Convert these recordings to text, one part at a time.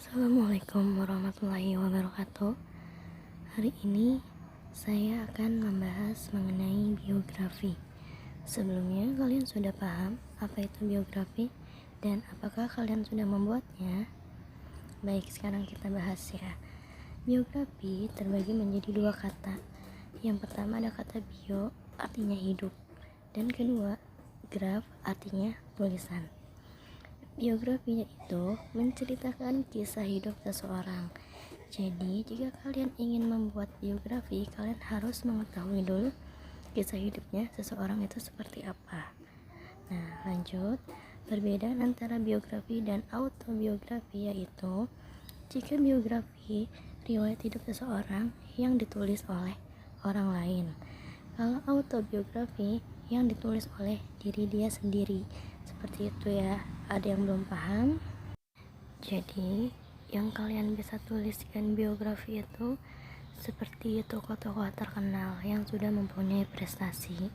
Assalamualaikum warahmatullahi wabarakatuh. Hari ini saya akan membahas mengenai biografi. Sebelumnya kalian sudah paham apa itu biografi dan apakah kalian sudah membuatnya? Baik, sekarang kita bahas ya. Biografi terbagi menjadi dua kata. Yang pertama ada kata bio, artinya hidup, dan kedua graf, artinya tulisan. Biografi itu menceritakan kisah hidup seseorang. Jadi, jika kalian ingin membuat biografi, kalian harus mengetahui dulu kisah hidupnya seseorang itu seperti apa. Nah, lanjut. Perbedaan antara biografi dan autobiografi yaitu, jika biografi riwayat hidup seseorang yang ditulis oleh orang lain. Kalau autobiografi yang ditulis oleh diri dia sendiri. Seperti itu ya. Ada yang belum paham? Jadi, yang kalian bisa tuliskan biografi itu seperti tokoh-tokoh terkenal yang sudah mempunyai prestasi.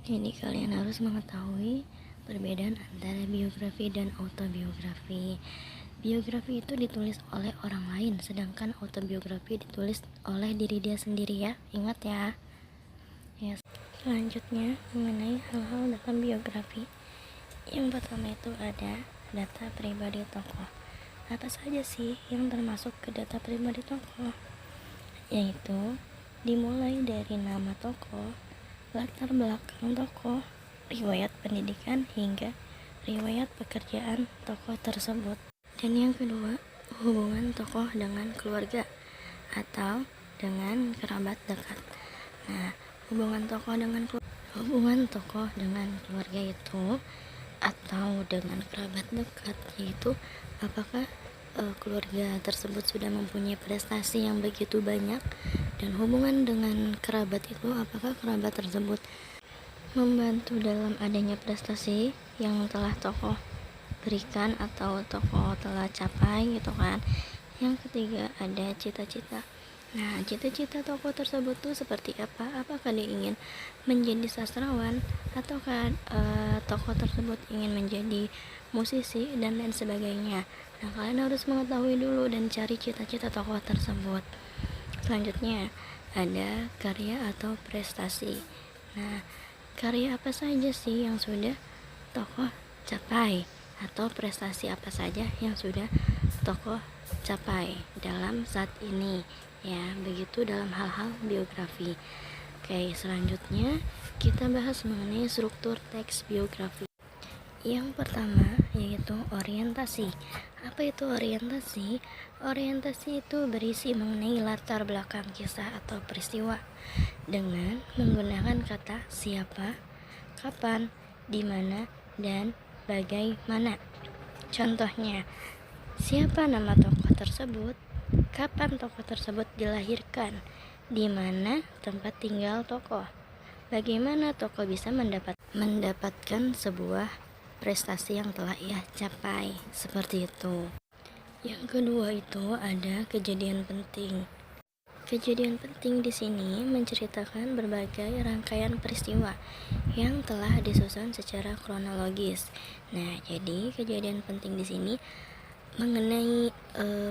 Jadi kalian harus mengetahui perbedaan antara biografi dan autobiografi. Biografi itu ditulis oleh orang lain, sedangkan autobiografi ditulis oleh diri dia sendiri ya. Ingat ya. Selanjutnya mengenai hal-hal dalam biografi. Yang pertama itu ada data pribadi tokoh. Apa saja sih yang termasuk ke data pribadi tokoh? Yaitu dimulai dari nama tokoh, latar belakang tokoh, riwayat pendidikan hingga riwayat pekerjaan tokoh tersebut. Dan yang kedua, hubungan tokoh dengan keluarga atau dengan kerabat dekat. Nah, hubungan tokoh dengan keluarga itu atau dengan kerabat dekat yaitu apakah keluarga tersebut sudah mempunyai prestasi yang begitu banyak, dan hubungan dengan kerabat itu apakah kerabat tersebut membantu dalam adanya prestasi yang telah tokoh berikan atau tokoh telah capai gitu kan. Yang ketiga ada cita-cita. Nah, cita-cita tokoh tersebut tuh seperti apa? Apakah dia ingin menjadi sastrawan, ataukah tokoh tersebut ingin menjadi musisi dan lain sebagainya. Nah, kalian harus mengetahui dulu dan cari cita-cita tokoh tersebut. Selanjutnya ada karya atau prestasi. Nah, karya apa saja sih yang sudah tokoh capai, atau prestasi apa saja yang sudah tokoh capai dalam saat ini ya, begitu dalam hal-hal biografi. Oke, selanjutnya kita bahas mengenai struktur teks biografi. Yang pertama yaitu orientasi. Apa itu orientasi? Orientasi itu berisi mengenai latar belakang kisah atau peristiwa dengan menggunakan kata siapa, kapan, di mana, dan bagaimana. Contohnya, siapa nama tokoh tersebut, kapan tokoh tersebut dilahirkan, di mana tempat tinggal tokoh, bagaimana tokoh bisa mendapatkan sebuah prestasi yang telah ia capai. Seperti itu. Yang kedua itu ada kejadian penting. Kejadian penting di sini menceritakan berbagai rangkaian peristiwa yang telah disusun secara kronologis. Nah, jadi kejadian penting di sini mengenai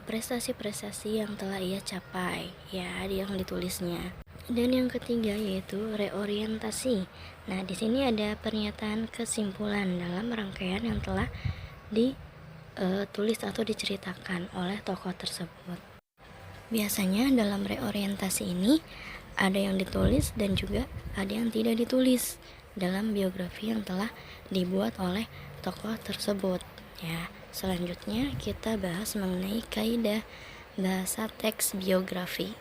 prestasi-prestasi yang telah ia capai ya, yang ditulisnya. Dan yang ketiga yaitu reorientasi. Nah, di sini ada pernyataan kesimpulan dalam rangkaian yang telah ditulis atau diceritakan oleh tokoh tersebut. Biasanya dalam reorientasi ini ada yang ditulis dan juga ada yang tidak ditulis dalam biografi yang telah dibuat oleh tokoh tersebut ya. Selanjutnya kita bahas mengenai kaidah bahasa teks biografi.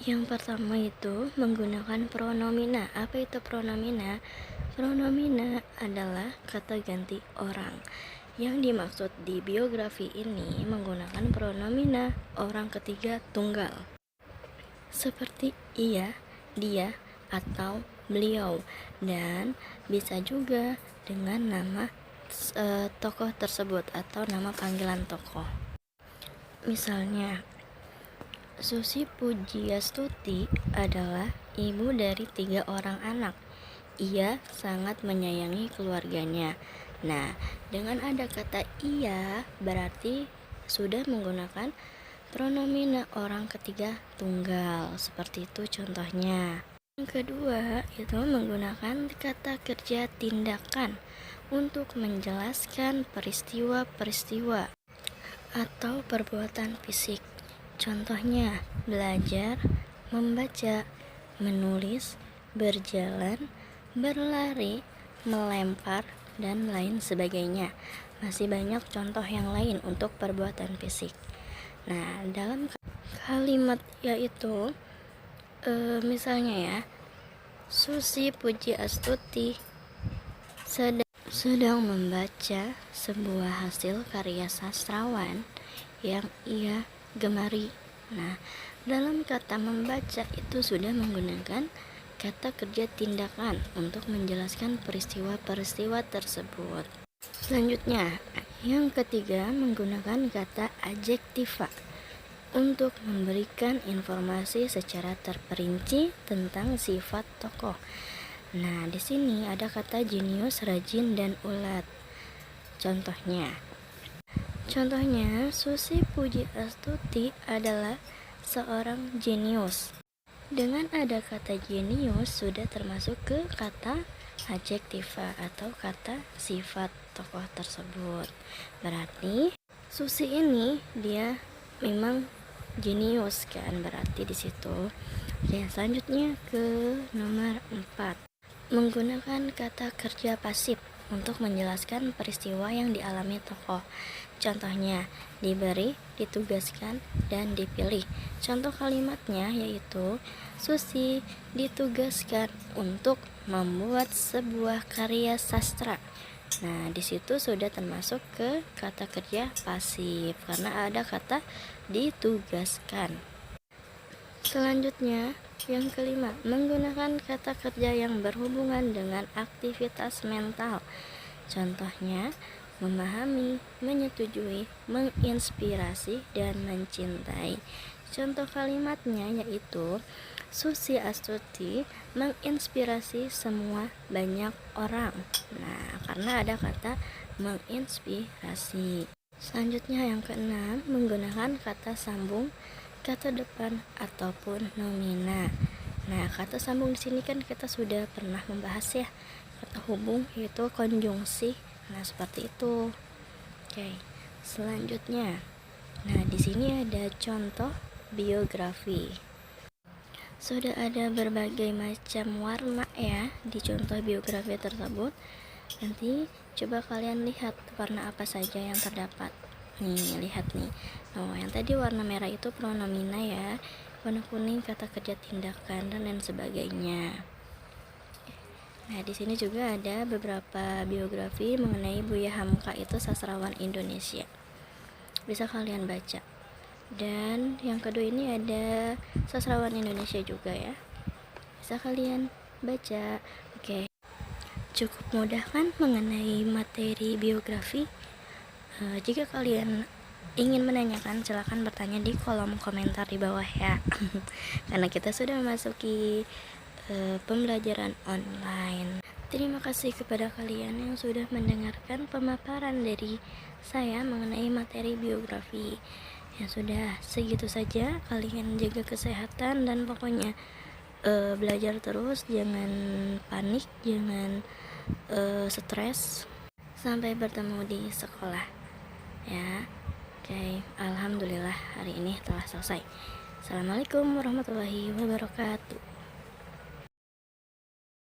Yang pertama itu menggunakan pronomina. Apa itu pronomina? Pronomina adalah kata ganti orang. Yang dimaksud di biografi ini menggunakan pronomina orang ketiga tunggal, seperti ia, dia, atau beliau, dan bisa juga dengan nama tokoh tersebut atau nama panggilan tokoh. Misalnya, Susi Pujiastuti adalah ibu dari 3 orang anak. Ia sangat menyayangi keluarganya. Nah, dengan ada kata ia berarti sudah menggunakan pronomina orang ketiga tunggal. Seperti itu contohnya. Yang kedua itu menggunakan kata kerja tindakan untuk menjelaskan peristiwa-peristiwa atau perbuatan fisik. Contohnya belajar, membaca, menulis, berjalan, berlari, melempar, dan lain sebagainya. Masih banyak contoh yang lain untuk perbuatan fisik. Nah, dalam kalimat yaitu misalnya ya, Susi Puji Astuti sedang membaca sebuah hasil karya sastrawan yang ia gemari. Nah, dalam kata membaca itu sudah menggunakan kata kerja tindakan untuk menjelaskan peristiwa-peristiwa tersebut. Selanjutnya, yang ketiga menggunakan kata adjektiva untuk memberikan informasi secara terperinci tentang sifat tokoh. Nah, di sini ada kata jenius, rajin, dan ulet. Contohnya, Susi Puji Astuti adalah seorang jenius. Dengan ada kata jenius sudah termasuk ke kata adjektiva atau kata sifat tokoh tersebut. Berarti Susi ini dia memang jenius kan, berarti di situ. Oke, selanjutnya ke nomor 4. Menggunakan kata kerja pasif untuk menjelaskan peristiwa yang dialami tokoh. Contohnya, diberi, ditugaskan, dan dipilih. Contoh kalimatnya yaitu Susi ditugaskan untuk membuat sebuah karya sastra. Nah, di situ sudah termasuk ke kata kerja pasif karena ada kata ditugaskan. Selanjutnya, yang kelima, menggunakan kata kerja yang berhubungan dengan aktivitas mental. Contohnya, memahami, menyetujui, menginspirasi, dan mencintai. Contoh kalimatnya yaitu Susi Astuti menginspirasi semua banyak orang. Nah, karena ada kata menginspirasi. Selanjutnya yang keenam, menggunakan kata sambung, kata depan, ataupun nomina. Nah, kata sambung di sini kan kita sudah pernah membahas ya. Kata hubung yaitu konjungsi. Nah, seperti itu. Oke, selanjutnya. Nah, di sini ada contoh biografi. Sudah ada berbagai macam warna ya di contoh biografi tersebut. Nanti coba kalian lihat warna apa saja yang terdapat. Nih, lihat nih. Oh, yang tadi warna merah itu pronomina ya. Warna kuning kata kerja tindakan dan lain sebagainya. Nah, di sini juga ada beberapa biografi mengenai Buya Hamka, itu sastrawan Indonesia. Bisa kalian baca. Dan yang kedua ini ada sastrawan Indonesia juga ya. Bisa kalian baca. Oke. Cukup mudah kan mengenai materi biografi? Jika kalian ingin menanyakan, silakan bertanya di kolom komentar di bawah ya. Karena kita sudah memasuki pembelajaran online. Terima kasih kepada kalian yang sudah mendengarkan pemaparan dari saya mengenai materi biografi. Ya sudah, segitu saja. Kalian jaga kesehatan dan pokoknya belajar terus, jangan panik, jangan stres. Sampai bertemu di sekolah ya. Oke, alhamdulillah hari ini telah selesai. Assalamualaikum warahmatullahi wabarakatuh.